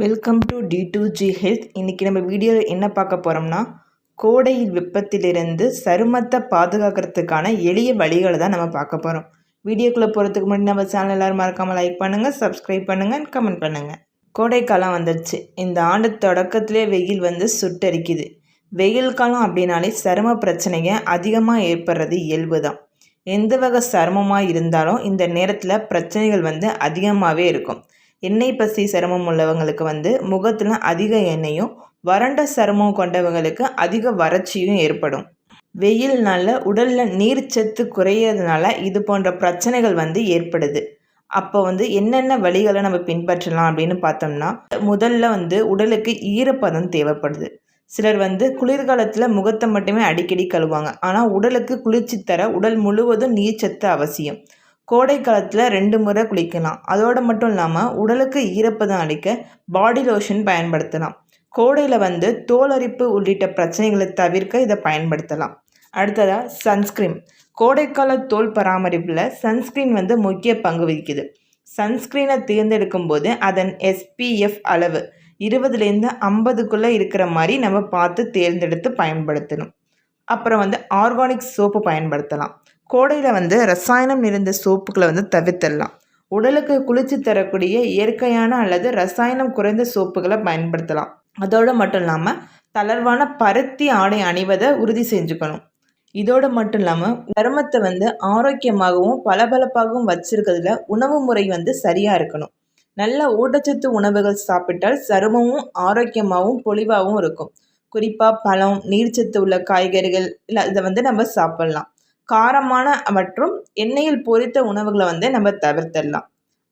Welcome to D2G health. இன்றைக்கி நம்ம வீடியோவில் என்ன பார்க்க போகிறோம்னா, கோடை வெப்பத்திலிருந்து சருமத்தை பாதுகாக்கிறதுக்கான எளிய வழிகளை தான் நம்ம பார்க்க போகிறோம். வீடியோக்குள்ளே போகிறதுக்கு முன்னாடி நம்ம சேனல் எல்லோரும் மறக்காமல் லைக் பண்ணுங்கள், சப்ஸ்கிரைப் பண்ணுங்கள், கமெண்ட் பண்ணுங்கள். கோடை காலம் வந்துடுச்சு. இந்த ஆண்டு தொடக்கத்திலே வெயில் சுட்டரிக்குது. வெயில் காலம் அப்படின்னாலே சரும பிரச்சனைங்க அதிகமாக ஏற்படுறது இயல்பு தான். எந்த வகை சருமமாக இருந்தாலும் இந்த நேரத்தில் பிரச்சனைகள் அதிகமாகவே இருக்கும். எண்ணெய் பசி சருமம் உள்ளவங்களுக்கு முகத்தில் அதிக எண்ணெயும், வறண்ட சருமம் கொண்டவங்களுக்கு அதிக வறட்சியும் ஏற்படும். வெயில்னால உடலில் நீர்ச்சத்து குறையிறதுனால இது போன்ற பிரச்சனைகள் ஏற்படுது. அப்போ என்னென்ன வழிகளை நம்ம பின்பற்றலாம் அப்படின்னு பார்த்தோம்னா, முதல்ல உடலுக்கு ஈரப்பதம் தேவைப்படுது. சிலர் குளிர்காலத்தில் முகத்தை மட்டுமே அடிக்கடி கழுவாங்க. ஆனால் உடலுக்கு குளிர்ச்சி தர உடல் முழுவதும் நீர்ச்சத்து அவசியம். கோடை காலத்தில் 2 முறை குளிக்கலாம். அதோடு மட்டும் இல்லாமல் உடலுக்கு ஈரப்பதம் அளிக்க பாடி லோஷன் பயன்படுத்தலாம். கோடையில் தோலரிப்பு உள்ளிட்ட பிரச்சனைகளை தவிர்க்க இதை பயன்படுத்தலாம். அடுத்ததாக சன்ஸ்க்ரீன். கோடைக்கால தோல் பராமரிப்பில் சன்ஸ்க்ரீன் முக்கிய பங்கு வகிக்குது. சன்ஸ்க்ரீனை தேர்ந்தெடுக்கும் போது அதன் SPF அளவு 20லேருந்து 50க்குள்ளே இருக்கிற மாதிரி நம்ம பார்த்து தேர்ந்தெடுத்து பயன்படுத்தணும். அப்புறம் ஆர்கானிக் சோப்பு பயன்படுத்தலாம். கோடையில் ரசாயனம் நிறைந்த சோப்புகளை தவிர்த்திடலாம். உடலுக்கு குளிர்ச்சி தரக்கூடிய இயற்கையான அல்லது ரசாயனம் குறைந்த சோப்புகளை பயன்படுத்தலாம். அதோடு மட்டும் இல்லாமல் தளர்வான பருத்தி ஆடை அணிவதை உறுதி செஞ்சுக்கணும். இதோடு மட்டும் இல்லாமல் சருமத்தை ஆரோக்கியமாகவும் பளபளப்பாகவும் வச்சிருக்கிறதுல உணவு முறை சரியாக இருக்கணும். நல்ல ஊட்டச்சத்து உணவுகள் சாப்பிட்டால் சருமமும் ஆரோக்கியமாகவும் பொலிவாகவும் இருக்கும். குறிப்பாக பழம், நீர்ச்சத்து உள்ள காய்கறிகள் இல்லை இதை நம்ம சாப்பிட்லாம். காரமான மற்றும் எண்ணெயில் பொரித்த உணவுகளை நம்ம தவிர்த்திடலாம்.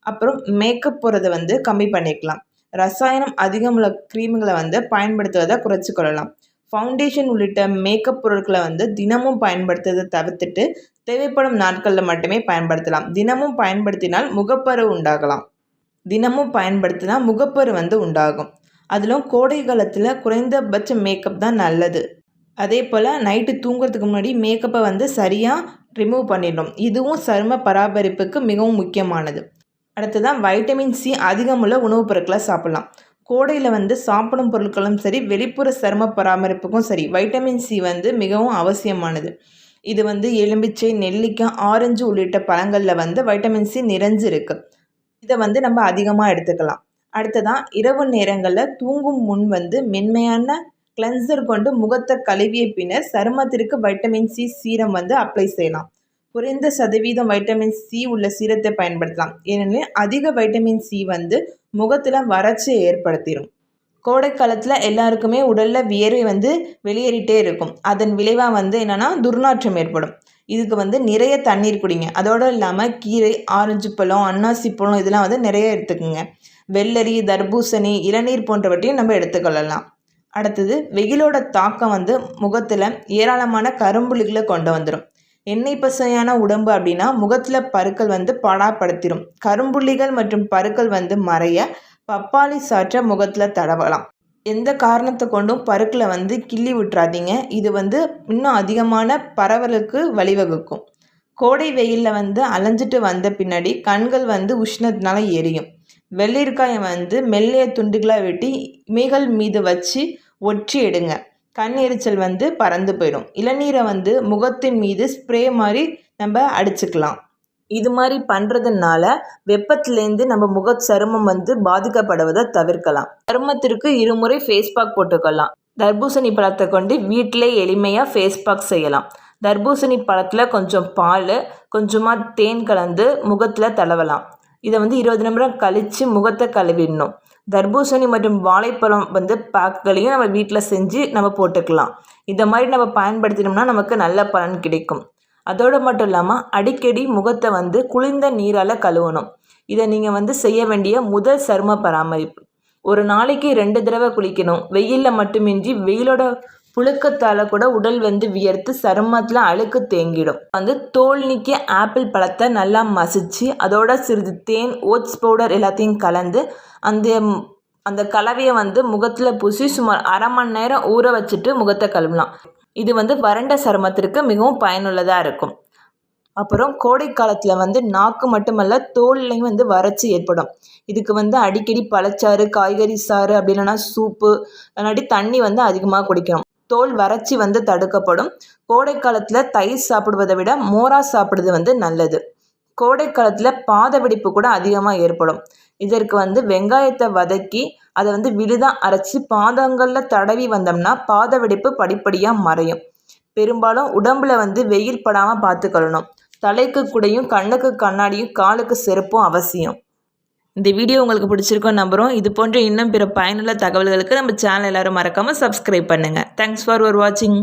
அப்புறம் மேக்கப் போகிறத கம்மி பண்ணிக்கலாம். ரசாயனம் அதிகமுள்ள க்ரீம்களை பயன்படுத்துவதை குறைச்சிக்கொள்ளலாம். ஃபவுண்டேஷன் உள்ளிட்ட மேக்கப் பொருட்களை தினமும் பயன்படுத்துவதை தவிர்த்துட்டு தேவைப்படும் நாட்களில் மட்டுமே பயன்படுத்தலாம். தினமும் பயன்படுத்தினால் முகப்பரு உண்டாகலாம். தினமும் பயன்படுத்தினா முகப்பரு உண்டாகும். அதிலும் கோடை காலத்தில் குறைந்தபட்ச மேக்கப் தான் நல்லது. அதே போல் நைட்டு தூங்குறதுக்கு முன்னாடி மேக்கப்பை சரியாக ரிமூவ் பண்ணிடணும். இதுவும் சரும பராமரிப்புக்கு மிகவும் முக்கியமானது. அடுத்ததான் வைட்டமின் சி அதிகமுள்ள உணவுப் பொருட்களை சாப்பிட்லாம். கோடையில் சாப்பிடும் பொருட்களும் சரி, வெளிப்புற சரும பராமரிப்புக்கும் சரி வைட்டமின் சி மிகவும் அவசியமானது. இது எலும்பிச்சை, நெல்லிக்காய், ஆரஞ்சு உள்ளிட்ட பழங்களில் வைட்டமின் சி நிறைஞ்சு இருக்குது. இதை நம்ம அதிகமாக எடுத்துக்கலாம். அடுத்ததான் இரவு நேரங்களில் தூங்கும் முன் மென்மையான கிளென்சர் கொண்டு முகத்தை கழுவிய பின்னர் சருமத்திற்கு வைட்டமின் சி சீரம் அப்ளை செய்யலாம். குறைந்த சதவீதம் வைட்டமின் சி உள்ள சீரத்தை பயன்படுத்தலாம். ஏனெனில் அதிக வைட்டமின் சி முகத்தில் வறட்சியை ஏற்படுத்திடும். கோடை காலத்தில் எல்லாருக்குமே உடலில் வியர்வை வெளியேறிட்டே இருக்கும். அதன் விளைவாக என்னென்னா துர்நாற்றம் ஏற்படும். இதுக்கு நிறைய தண்ணீர் குடிங்க. அதோடு இல்லாமல் கீரை, ஆரஞ்சு பழம், அன்னாசி பழம் இதெல்லாம் நிறைய எடுத்துக்கோங்க. வெள்ளரி, தர்பூசணி, இளநீர் போன்றவற்றையும் நம்ம எடுத்துக்கொள்ளலாம். அடுத்தது வெயிலோட தாக்கம் முகத்தில் ஏராளமான கரும்புள்ளிகளை கொண்டு வந்துடும். எண்ணெய் பசையான உடம்பு அப்படின்னா முகத்தில் பருக்கள் பாடாப்படுத்திடும். கரும்புள்ளிகள் மற்றும் பருக்கள் மறைய பப்பாளி சாற்றை முகத்தில் தடவலாம். எந்த காரணத்தை கொண்டும் பருக்களை கிள்ளி விட்டுறாதீங்க. இது இன்னும் அதிகமான பரவலுக்கு வழிவகுக்கும். கோடை வெயிலில் அலைஞ்சிட்டு வந்த பின்னாடி கண்கள் உஷ்ணத்தினால எரியும். வெள்ளரிக்காயை மெல்லிய துண்டுகளாக வெட்டி இமைகள் மீது வச்சு ஒற்றி எடுங்க. கண் எரிச்சல் பறந்து போயிடும். இளநீரை முகத்தின் மீது ஸ்ப்ரே மாதிரி நம்ம அடிச்சுக்கலாம். இது மாதிரி பண்ணுறதுனால வெப்பத்திலேருந்து நம்ம முக சருமம் பாதிக்கப்படுவதை தவிர்க்கலாம். சருமத்திற்கு 2 முறை ஃபேஸ் பேக் போட்டுக்கலாம். தர்பூசணி பழத்தை கொண்டு வீட்டிலே எளிமையாக ஃபேஸ் பேக் செய்யலாம். தர்பூசணி பழத்தில் கொஞ்சம் பால், கொஞ்சமாக தேன் கலந்து முகத்தில் தடவலாம். இதை 20 நிமிடம் கழித்து முகத்தை கழுவிடணும். தர்பூசணி மற்றும் வாழைப்பழம் பேக்களையும் நம்ம வீட்டில் செஞ்சு நம்ம போட்டுக்கலாம். இந்த மாதிரி நம்ம பயன்படுத்தினோம்னா நமக்கு நல்ல பலன் கிடைக்கும். அதோடு மட்டும் இல்லாமல் அடிக்கடி முகத்தை குளிர்ந்த நீரால் கழுவணும். இதை நீங்கள் செய்ய வேண்டிய முதல் சரும பராமரிப்பு. ஒரு நாளைக்கு 2 தடவை குளிக்கணும். வெயிலில் மட்டுமின்றி வெயிலோட புழுக்கத்தால் கூட உடல் வியர்த்து சருமத்தில் அழுக்கு தேங்கிடும். தோல் நீக்கிய ஆப்பிள் பழத்தை நல்லா மசிச்சு அதோட சிறிது தேன், ஓட்ஸ் பவுடர் எல்லாத்தையும் கலந்து அந்த கலவையை முகத்தில் பூசி சுமார் அரை மணி நேரம் ஊற வச்சுட்டு முகத்தை கழுவலாம். இது வறண்ட சருமத்திற்கு மிகவும் பயனுள்ளதாக இருக்கும். அப்புறம் கோடை காலத்தில் வந்து நாக்கு மட்டுமல்ல தோல்லையும் வந்து வறட்சி ஏற்படும். இதுக்கு வந்து அடிக்கடி பழச்சாறு, காய்கறி சாறு, அப்படி இல்லைன்னா சூப்பு, இல்லாட்டி தண்ணி வந்து அதிகமாக குடிக்கணும். தோல் வறட்சி வந்து தடுக்கப்படும். கோடை காலத்தில் தயிர் சாப்பிடுவதை விட மோரா சாப்பிடுவது வந்து நல்லது. கோடை காலத்தில் பாத வெடிப்பு கூட அதிகமாக ஏற்படும். இதற்கு வந்து வெங்காயத்தை வதக்கி அதை வந்து விழுதாக அரைச்சி பாதங்களில் தடவி வந்தோம்னா பாத வெடிப்பு படிப்படியாக மறையும். பெரும்பாலும் உடம்புல வந்து வெயில் படாமல் பார்த்துக்கொள்ளணும். தலைக்கு குடையும், கண்ணுக்கு கண்ணாடியும், காலுக்கு செருப்பும் அவசியம். இந்த வீடியோ உங்களுக்கு பிடிச்சிருக்கோன்னு நம்புகிறோம். இது போன்ற இன்னும் பிற பயனுள்ள தகவல்களுக்கு நம்ம சேனல் எல்லாரும் மறக்காமல் சப்ஸ்கிரைப் பண்ணுங்கள். தேங்க்ஸ் ஃபார் வாட்சிங்.